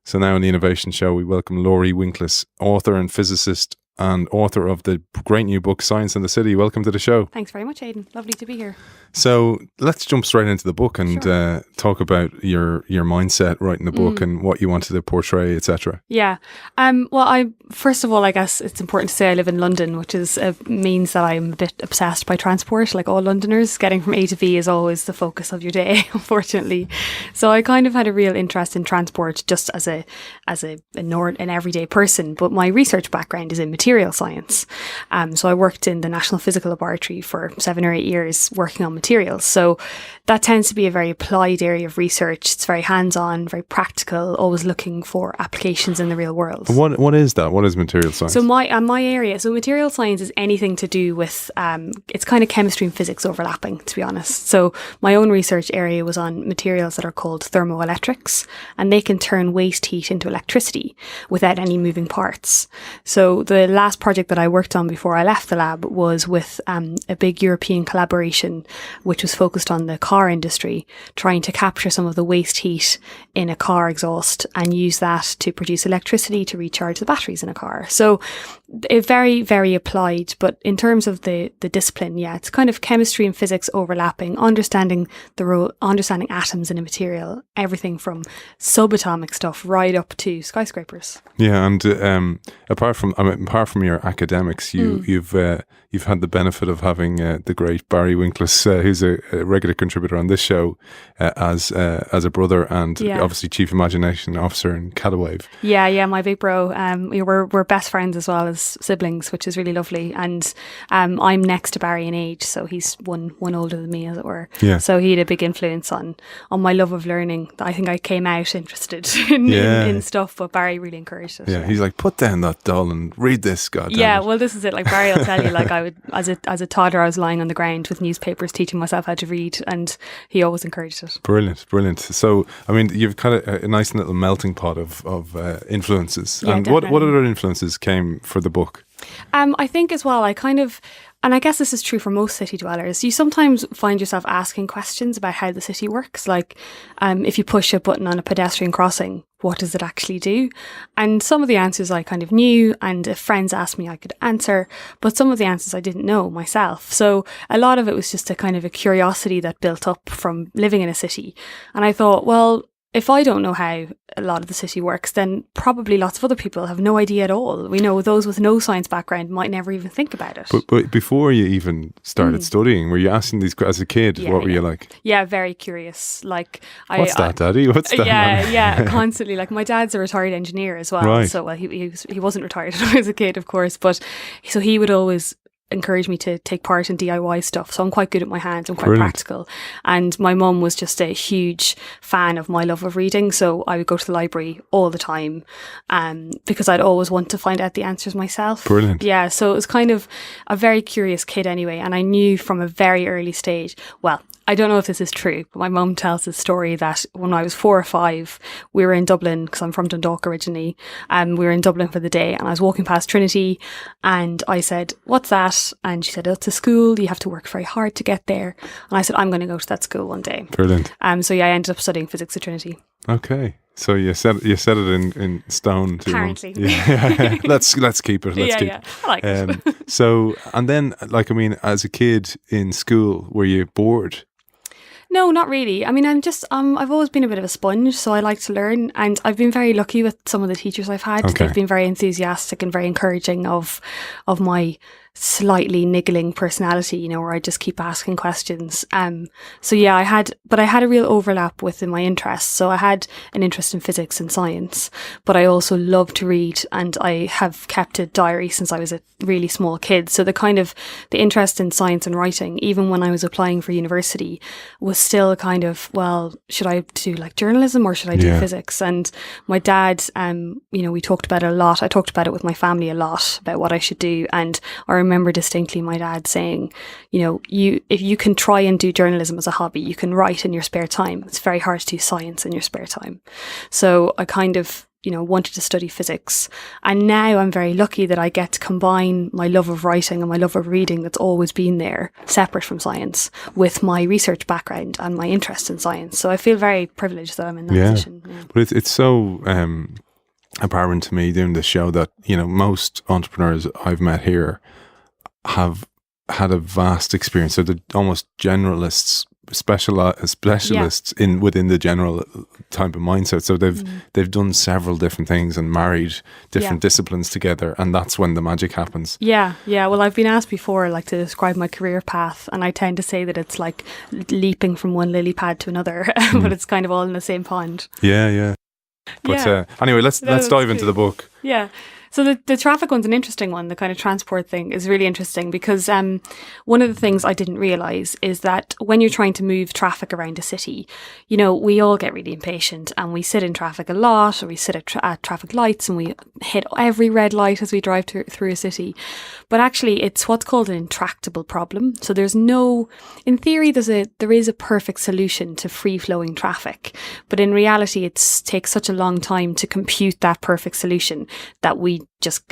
So now in the Innovation Show, we welcome Laurie Winkless, author and physicist and author of the great new book, Science and the City. Welcome to the show. Thanks very much, Aidan. Lovely to be here. So let's jump straight into the book and talk about your mindset writing the book and what you wanted to portray, etc. Yeah. First of all, I guess it's important to say I live in London, which means that I'm a bit obsessed by transport, like all Londoners. Getting from A to B is always the focus of your day, unfortunately. So I kind of had a real interest in transport just as an everyday person. But my research background is in material science. So I worked in the National Physical Laboratory for 7 or 8 years working on materials. So that tends to be a very applied area of research. It's very hands-on, very practical, always looking for applications in the real world. What is that? What is material science? So my area, so material science is anything to do with, it's kind of chemistry and physics overlapping, to be honest. So my own research area was on materials that are called thermoelectrics, and they can turn waste heat into electricity without any moving parts. So the last project that I worked on before I left the lab was with a big European collaboration, which was focused on the car industry, trying to capture some of the waste heat in a car exhaust and use that to produce electricity to recharge the batteries in a car. So it's very, very applied. But in terms of the discipline, it's kind of chemistry and physics overlapping, understanding atoms in a material, everything from subatomic stuff right up to skyscrapers. Yeah, and apart from your academics, you've had the benefit of having the great Barry Winkless, who's a regular contributor on this show, as a brother and obviously Chief Imagination Officer in Catawave. Yeah, my big bro. We're best friends as well as siblings, which is really lovely. And I'm next to Barry in age, so he's one older than me, as it were. Yeah. So he had a big influence on my love of learning. I think I came out interested in stuff, but Barry really encouraged it. Yeah, he's like, put down that doll and read this, goddamn it. Well, this is it. Like Barry will tell you, like I would, as a toddler, I was lying on the ground with newspapers teaching myself how to read, and he always encouraged it. Brilliant. So, I mean, you've kind of a nice little melting pot of influences. Yeah, and definitely. what other influences came for the book? I think as well, and I guess this is true for most city dwellers, you sometimes find yourself asking questions about how the city works. Like, if you push a button on a pedestrian crossing, what does it actually do? And some of the answers I kind of knew, and if friends asked me, I could answer, but some of the answers I didn't know myself. So a lot of it was just a kind of a curiosity that built up from living in a city. And I thought, well, if I don't know how a lot of the city works, then probably lots of other people have no idea at all. We know those with no science background might never even think about it. But before you even started studying, were you asking these, as a kid, what were you like? Yeah, very curious. Like, what's that, Daddy? What's that? Yeah, constantly. Like, my dad's a retired engineer as well. Right. So, well, he wasn't retired when I was a kid, of course, but so he would always encourage me to take part in DIY stuff. So I'm quite good at my hands. I'm quite practical. And my mum was just a huge fan of my love of reading. So I would go to the library all the time because I'd always want to find out the answers myself. Brilliant. Yeah. So it was kind of a very curious kid anyway. And I knew from a very early stage, well, I don't know if this is true, but my mum tells the story that when I was 4 or 5, we were in Dublin, because I'm from Dundalk originally, and we were in Dublin for the day, and I was walking past Trinity, and I said, "What's that?" And she said, "Oh, it's a school, you have to work very hard to get there." And I said, "I'm going to go to that school one day." Brilliant. So I ended up studying physics at Trinity. Okay. So you said it in stone too. Apparently. Yeah. Let's keep it. Yeah. I like it. So, and then, like, I mean, as a kid in school, were you bored? No, not really. I mean, I've always been a bit of a sponge, so I like to learn, and I've been very lucky with some of the teachers I've had. Okay. They've been very enthusiastic and very encouraging of my slightly niggling personality, you know, where I just keep asking questions. So yeah, I had a real overlap within my interests. So I had an interest in physics and science, but I also love to read, and I have kept a diary since I was a really small kid. So the interest in science and writing, even when I was applying for university, was still kind of, well, should I do like journalism or should I do physics? And my dad, we talked about it a lot. I talked about it with my family a lot about what I should do. And I remember distinctly my dad saying, if you can try and do journalism as a hobby, you can write in your spare time. It's very hard to do science in your spare time. So I kind of, wanted to study physics. And now I'm very lucky that I get to combine my love of writing and my love of reading that's always been there, separate from science, with my research background and my interest in science. So I feel very privileged that I'm in that position. Yeah. But it's so apparent to me doing this show that, most entrepreneurs I've met here have had a vast experience. So they're almost generalists, specialists within the general type of mindset. So they've done several different things and married different disciplines together, and that's when the magic happens. Yeah. Well, I've been asked before, like, to describe my career path, and I tend to say that it's like leaping from one lily pad to another, but it's kind of all in the same pond. Yeah. But anyway, let's dive into the book. Yeah. So the traffic one's an interesting one. The kind of transport thing is really interesting because one of the things I didn't realise is that when you're trying to move traffic around a city, we all get really impatient and we sit in traffic a lot, or we sit at traffic lights and we hit every red light as we drive through a city. But actually, it's what's called an intractable problem. So in theory, there is a perfect solution to free-flowing traffic. But in reality, it takes such a long time to compute that perfect solution that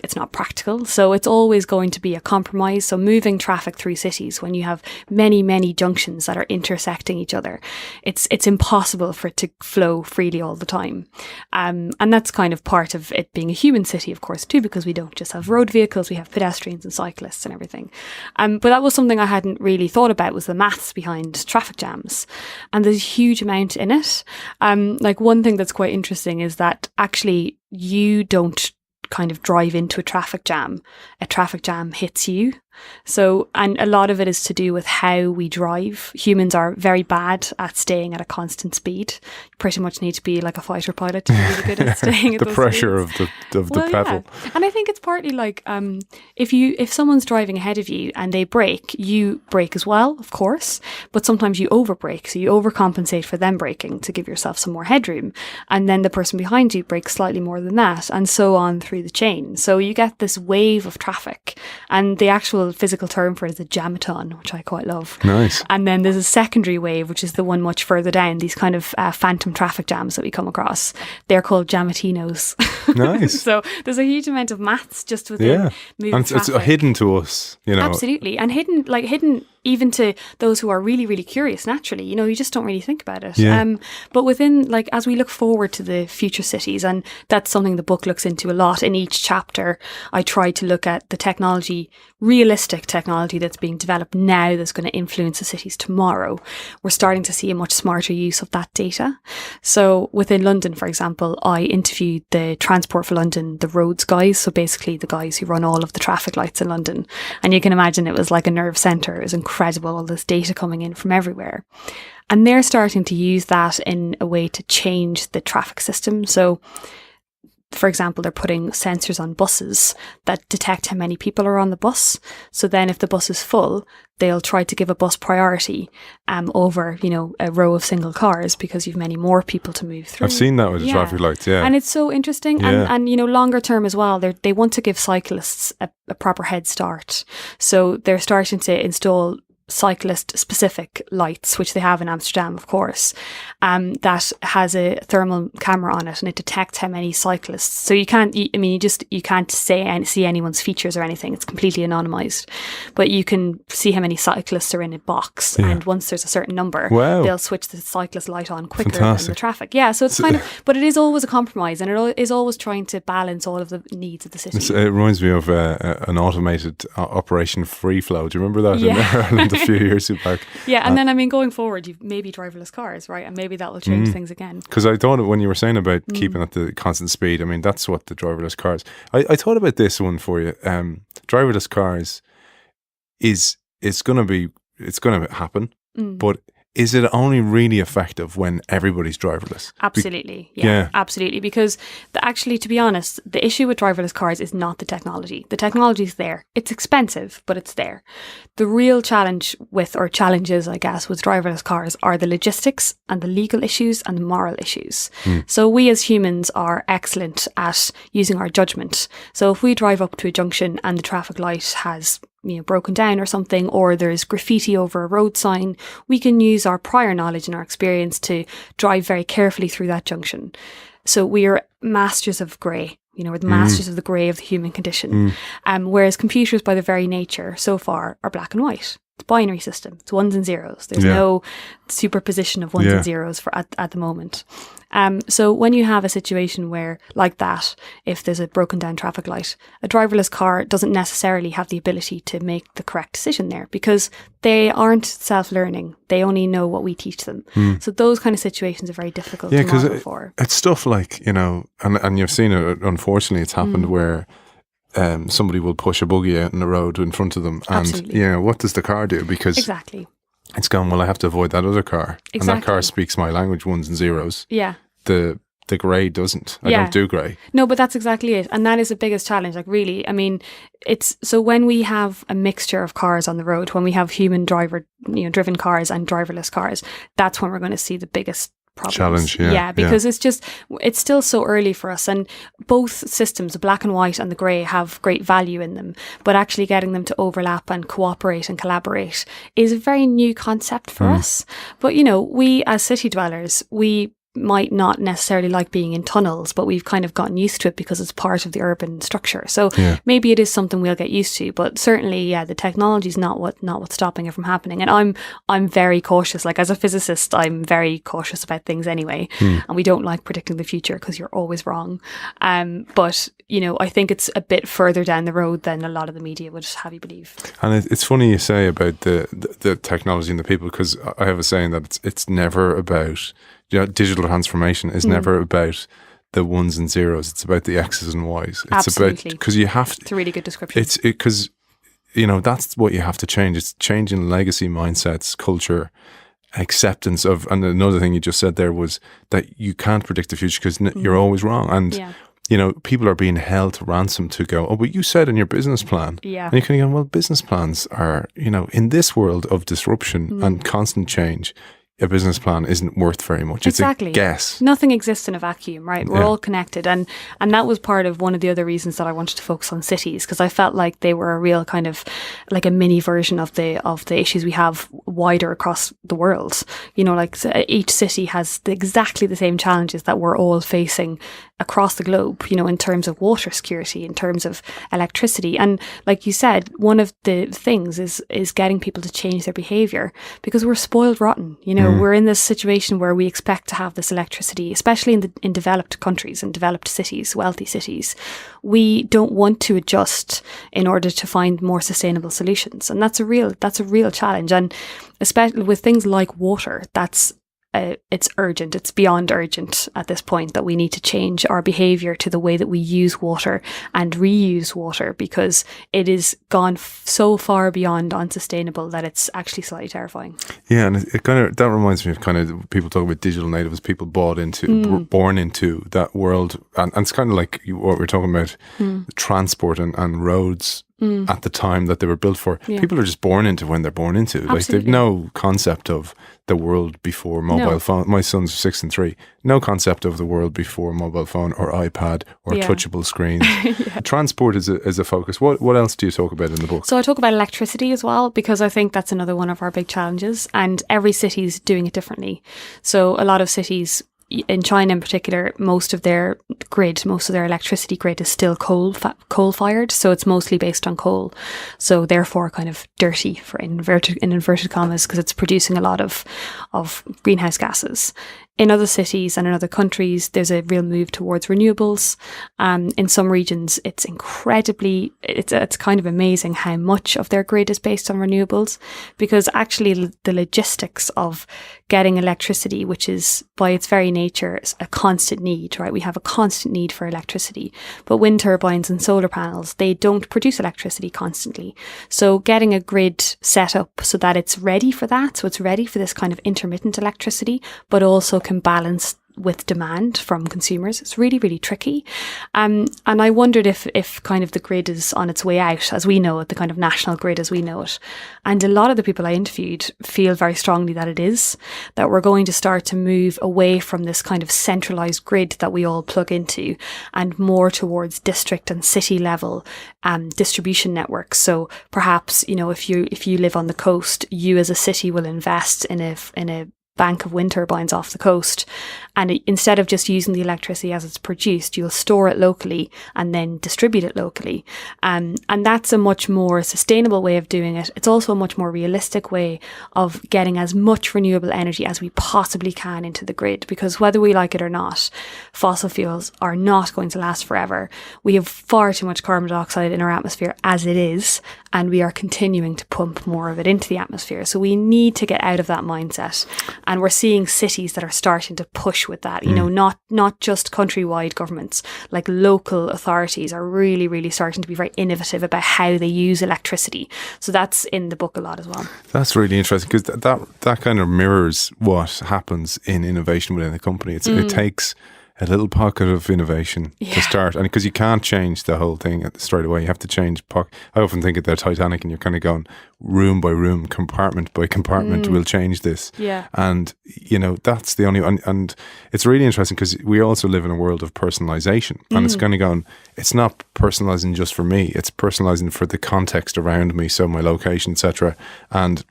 it's not practical. So it's always going to be a compromise. So moving traffic through cities, when you have many, many junctions that are intersecting each other, it's impossible for it to flow freely all the time. And that's kind of part of it being a human city, of course, too, because we don't just have road vehicles, we have pedestrians and cyclists and everything. But that was something I hadn't really thought about, was the maths behind traffic jams. And there's a huge amount in it. Like, one thing that's quite interesting is that actually you don't kind of drive into a traffic jam hits you. So, and a lot of it is to do with how we drive. Humans are very bad at staying at a constant speed. You pretty much need to be like a fighter pilot to be really good at staying at the those pressure speeds. of the pedal. Yeah. And I think it's partly like if someone's driving ahead of you and they brake, you brake as well, of course, but sometimes you overbrake, so you overcompensate for them braking to give yourself some more headroom, and then the person behind you brakes slightly more than that, and so on through the chain. So you get this wave of traffic, and the actual physical term for it is a jamaton, which I quite love. Nice. And then there's a secondary wave, which is the one much further down, these kind of phantom traffic jams that we come across. They're called jamatinos. Nice. So there's a huge amount of maths just within moving and traffic. It's hidden to us, Absolutely. And hidden even to those who are really, really curious naturally. You just don't really think about it. Yeah. But within, like, as we look forward to the future cities, and that's something the book looks into a lot. In each chapter, I try to look at the technology, realistic technology that's being developed now that's going to influence the cities tomorrow. We're starting to see a much smarter use of that data. So within London, for example, I interviewed the Transport for London, the roads guys. So basically the guys who run all of the traffic lights in London. And you can imagine it was like a nerve centre. It was incredible, all this data coming in from everywhere. And they're starting to use that in a way to change the traffic system. So, for example, they're putting sensors on buses that detect how many people are on the bus. So then if the bus is full, they'll try to give a bus priority over, a row of single cars, because you've many more people to move through. I've seen that with the traffic lights, yeah. And it's so interesting. Yeah. And longer term as well, they want to give cyclists a proper head start. So they're starting to install cyclist specific lights, which they have in Amsterdam, of course, that has a thermal camera on it, and it detects how many cyclists. So you can't see anyone's features or anything. It's completely anonymized, but you can see how many cyclists are in a box. Yeah. And once there's a certain number, they'll switch the cyclist light on quicker than the traffic. Yeah. So it's but it is always a compromise, and it is always trying to balance all of the needs of the city. It reminds me of an automated Operation Free Flow. Do you remember that in Ireland a few years back? Yeah, and then going forward, you've maybe driverless cars, right? And maybe that will change things again. Because I thought when you were saying about keeping at the constant speed, I mean, that's what the driverless cars. I thought about this one for you. Driverless cars it's going to happen, but is it only really effective when everybody's driverless? Absolutely. Yeah, absolutely. Because actually, to be honest, the issue with driverless cars is not the technology. The technology's there. It's expensive, but it's there. The real challenges, I guess, with driverless cars are the logistics and the legal issues and the moral issues. So we as humans are excellent at using our judgment. So if we drive up to a junction and the traffic light has broken down or something, or there's graffiti over a road sign, we can use our prior knowledge and our experience to drive very carefully through that junction. So we are masters of grey. We're the masters of the grey of the human condition. Whereas computers, by their very nature, so far, are black and white. It's a binary system. It's ones and zeros. There's no superposition of ones and zeros at the moment. So when you have a situation where, like that, if there's a broken down traffic light, a driverless car doesn't necessarily have the ability to make the correct decision there because they aren't self-learning. They only know what we teach them. So those kind of situations are very difficult to model for. It's stuff like, and you've seen it, unfortunately, it's happened where somebody will push a buggy out in the road in front of them. And, what does the car do? Because it's gone, well, I have to avoid that other car. Exactly. And that car speaks my language, ones and zeros. Yeah. The grey doesn't. I don't do grey. No, but that's exactly it. And that is the biggest challenge. Like, really, I mean, it's so when we have a mixture of cars on the road, when we have human driven cars and driverless cars, that's when we're going to see the biggest problems. Challenge, because it's still so early for us, and both systems, the black and white and the grey, have great value in them, but actually getting them to overlap and cooperate and collaborate is a very new concept for us. But we as city dwellers, we might not necessarily like being in tunnels, but we've kind of gotten used to it because it's part of the urban structure. So maybe it is something we'll get used to, but certainly, the technology is not what's stopping it from happening. And I'm very cautious. Like, as a physicist, I'm very cautious about things anyway. And we don't like predicting the future because you're always wrong. But I think it's a bit further down the road than a lot of the media would have you believe. And it's funny you say about the technology and the people, because I have a saying that it's never about digital transformation is never about the ones and zeros. It's about the X's and Y's. It's Absolutely. about, because you have to. It's a really good description. It's because, that's what you have to change. It's changing legacy mindsets, culture, acceptance of, and another thing you just said there was that you can't predict the future because you're always wrong. And, people are being held to ransom to go, oh, but you said in your business plan. Yeah. And you can go, well, business plans are, in this world of disruption and constant change, a business plan isn't worth very much. Exactly. It's a guess. Nothing exists in a vacuum, right? We're all connected. And that was part of one of the other reasons that I wanted to focus on cities, because I felt like they were a real kind of like a mini version of the issues we have wider across the world. Like each city has exactly the same challenges that we're all facing across the globe, in terms of water security, in terms of electricity. And like you said, one of the things is getting people to change their behaviour, because we're spoiled rotten. We're in this situation where we expect to have this electricity, especially in developed countries and developed cities, wealthy cities. We don't want to adjust in order to find more sustainable solutions. And that's a real challenge. And especially with things like water, it's urgent. It's beyond urgent at this point that we need to change our behaviour to the way that we use water and reuse water, because it is gone so far beyond unsustainable that it's actually slightly terrifying. Yeah, and it kind of, that reminds me of kind of, people talk about digital natives, people born into that world, and it's kind of like what we're talking about, transport and roads. At the time that they were built for. People are just born into when they're born into. Absolutely. Like, they've no concept of the world before mobile phone. My son's 6 and 3. No concept of the world before mobile phone or iPad or touchable screens. Transport is a focus. What else do you talk about in the book? So I talk about electricity as well, because I think that's another one of our big challenges, and every city's doing it differently. So a lot of cities, in China in particular, most of their electricity grid is still coal fired, so it's mostly based on coal. So therefore, kind of dirty in inverted commas, because it's producing a lot of greenhouse gases. In other cities and in other countries, there's a real move towards renewables. In some regions, it's kind of amazing how much of their grid is based on renewables, because actually the logistics of getting electricity, which is by its very nature a constant need, right? We have a constant need for electricity, but wind turbines and solar panels, they don't produce electricity constantly. So getting a grid set up so that it's ready for that, so it's ready for this kind of intermittent electricity, but also can balance with demand from consumers. It's really, really tricky. And I wondered if kind of the grid is on its way out, as we know it, the kind of national grid as we know it. And a lot of the people I interviewed feel very strongly that it is, that we're going to start to move away from this kind of centralised grid that we all plug into and more towards district and city level distribution networks. So perhaps, if you live on the coast, you as a city will invest in a bank of wind turbines off the coast, and instead of just using the electricity as it's produced, you'll store it locally and then distribute it locally, and that's a much more sustainable way of doing it. It's also a much more realistic way of getting as much renewable energy as we possibly can into the grid, because whether we like it or not, fossil fuels are not going to last forever. We have far too much carbon dioxide in our atmosphere as it is, and we are continuing to pump more of it into the atmosphere. So we need to get out of that mindset. And we're seeing cities that are starting to push with that, not just countrywide governments, like local authorities are really, really starting to be very innovative about how they use electricity. So that's in the book a lot as well. That's really interesting, because that kind of mirrors what happens in innovation within a company. It takes a little pocket of innovation to start, and because you can't change the whole thing straight away, you have to change I often think of the Titanic, and you're kind of going room by room, compartment by compartment, we'll change this. And that's the only and it's really interesting, because we also live in a world of personalization, and it's kind of going, it's not personalizing just for me, it's personalizing for the context around me, so my location, etc. And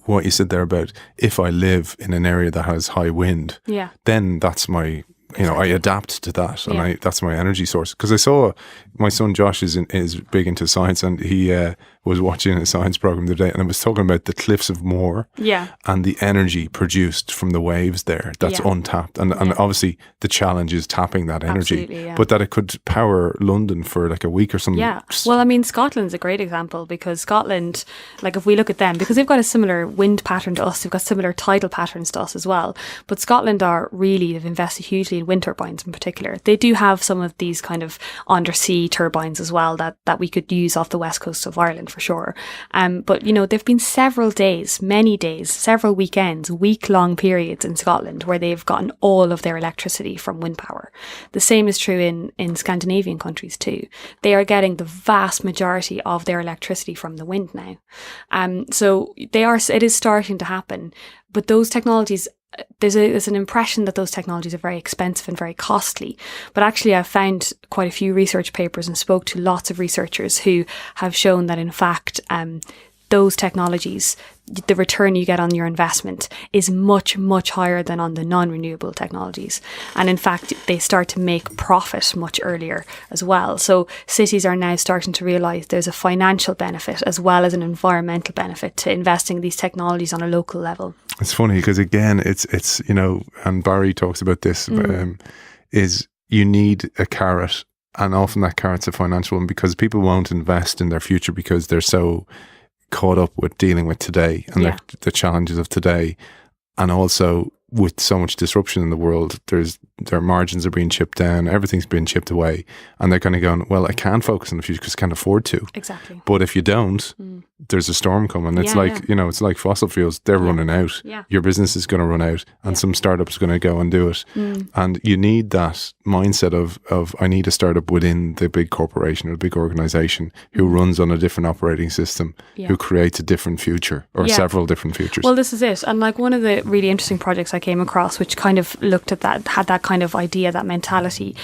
what you said there about, if I live in an area that has high wind, then that's my, I adapt to that, and that's my energy source. Because I saw my son Josh is big into science, and he was watching a science program the other day, and I was talking about the cliffs of Moher, and the energy produced from the waves there that's untapped, and obviously the challenge is tapping that energy, but that it could power London for like a week or something. Well, I mean, Scotland's a great example, because Scotland, like if we look at them, because they've got a similar wind pattern to us, they've got similar tidal patterns to us as well, but Scotland they've invested hugely in wind turbines in particular. They do have some of these kind of undersea turbines as well that we could use off the west coast of Ireland for sure. But there've been many days, several weekends, week-long periods in Scotland where they've gotten all of their electricity from wind power. The same is true in Scandinavian countries too. They are getting the vast majority of their electricity from the wind now. So it is starting to happen, but those technologies, there's an impression that those technologies are very expensive and very costly. But actually, I've found quite a few research papers and spoke to lots of researchers who have shown that, in fact, those technologies, the return you get on your investment is much, much higher than on the non-renewable technologies. And in fact, they start to make profit much earlier as well. So cities are now starting to realise there's a financial benefit as well as an environmental benefit to investing in these technologies on a local level. It's funny, because again, it's and Barry talks about this, is you need a carrot, and often that carrot's a financial one, because people won't invest in their future because they're so caught up with dealing with today and the challenges of today, and also with so much disruption in the world, their margins are being chipped down, everything's being chipped away, and they're kind of going, well, I can focus on the future because I can't afford to. Exactly. But if you don't, there's a storm coming. It's it's like fossil fuels, they're running out. Your business is going to run out, and some startup's going to go and do it. And you need that mindset of I need a startup within the big corporation or the big organization who runs on a different operating system, who creates a different future or several different futures. Well, this is it. And like one of the really interesting projects I came across, which kind of looked at that, had that kind of idea, that mentality.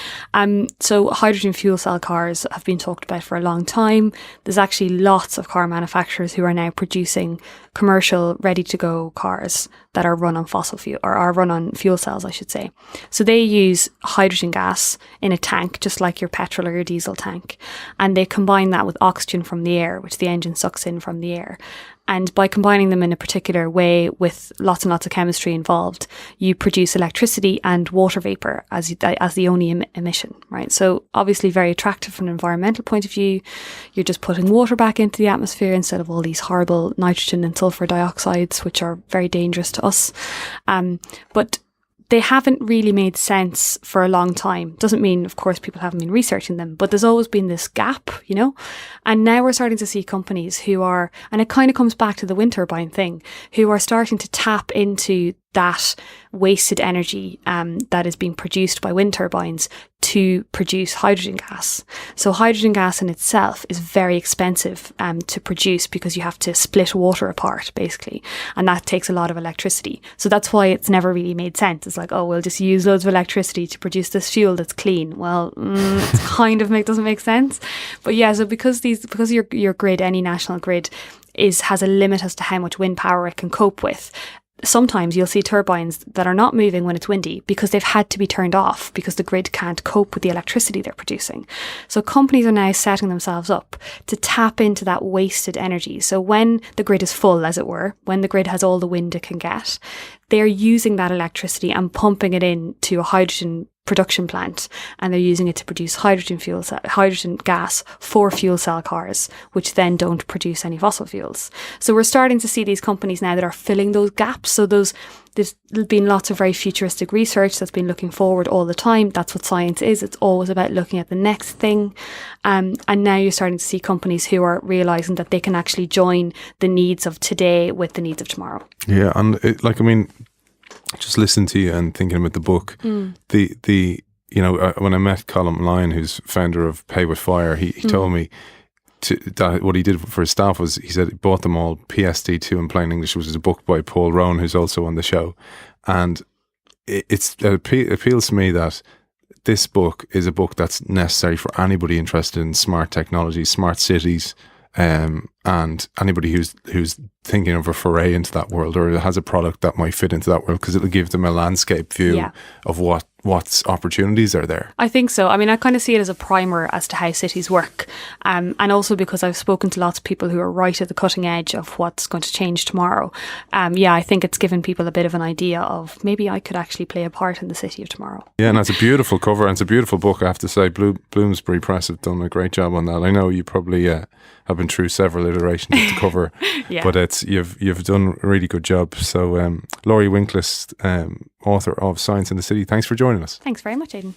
So hydrogen fuel cell cars have been talked about for a long time. There's actually lots of car manufacturers who are now producing commercial ready-to-go cars that are run on fossil fuel, or are run on fuel cells, I should say. So they use hydrogen gas in a tank, just like your petrol or your diesel tank, and they combine that with oxygen from the air, which the engine sucks in from the air. And by combining them in a particular way with lots and lots of chemistry involved, you produce electricity and water vapour as the only emission, right? So obviously very attractive from an environmental point of view. You're just putting water back into the atmosphere instead of all these horrible nitrogen and sulfur dioxides, which are very dangerous to us. But they haven't really made sense for a long time. Doesn't mean, of course, people haven't been researching them, but there's always been this gap, And now we're starting to see companies who are, and it kind of comes back to the wind turbine thing, who are starting to tap into that wasted energy that is being produced by wind turbines to produce hydrogen gas. So hydrogen gas in itself is very expensive to produce because you have to split water apart, basically, and that takes a lot of electricity. So that's why it's never really made sense. It's like, oh, we'll just use loads of electricity to produce this fuel that's clean. Well, it kind of doesn't make sense. But yeah, so because your grid, any national grid, has a limit as to how much wind power it can cope with. Sometimes you'll see turbines that are not moving when it's windy because they've had to be turned off because the grid can't cope with the electricity they're producing. So companies are now setting themselves up to tap into that wasted energy. So when the grid is full, as it were, when the grid has all the wind it can get, they're using that electricity and pumping it into a hydrogen production plant, and they're using it to produce hydrogen gas for fuel cell cars, which then don't produce any fossil fuels. So we're starting to see these companies now that are filling those gaps. So there's been lots of very futuristic research that's been looking forward all the time. That's what science is. It's always about looking at the next thing. And now you're starting to see companies who are realizing that they can actually join the needs of today with the needs of tomorrow. Yeah, and just listening to you and thinking about the book, when I met Colin Lyon, who's founder of Pay With Fire, he told me that what he did for his staff was, he said he bought them all PSD2 in plain English, which is a book by Paul Rowan, who's also on the show. And it appeals to me that this book is a book that's necessary for anybody interested in smart technology, smart cities, and anybody who's thinking of a foray into that world or has a product that might fit into that world, because it'll give them a landscape view of what's opportunities are there. I think so. I mean, I kind of see it as a primer as to how cities work, and also because I've spoken to lots of people who are right at the cutting edge of what's going to change tomorrow. I think it's given people a bit of an idea of maybe I could actually play a part in the city of tomorrow. Yeah, and it's a beautiful cover and it's a beautiful book, I have to say. Bloomsbury Press have done a great job on that. I know you probably have been through several iterations of the cover, but you've done a really good job. So Laurie Winkless, author of Science in the City, thanks for joining us. Thanks very much, Aidan.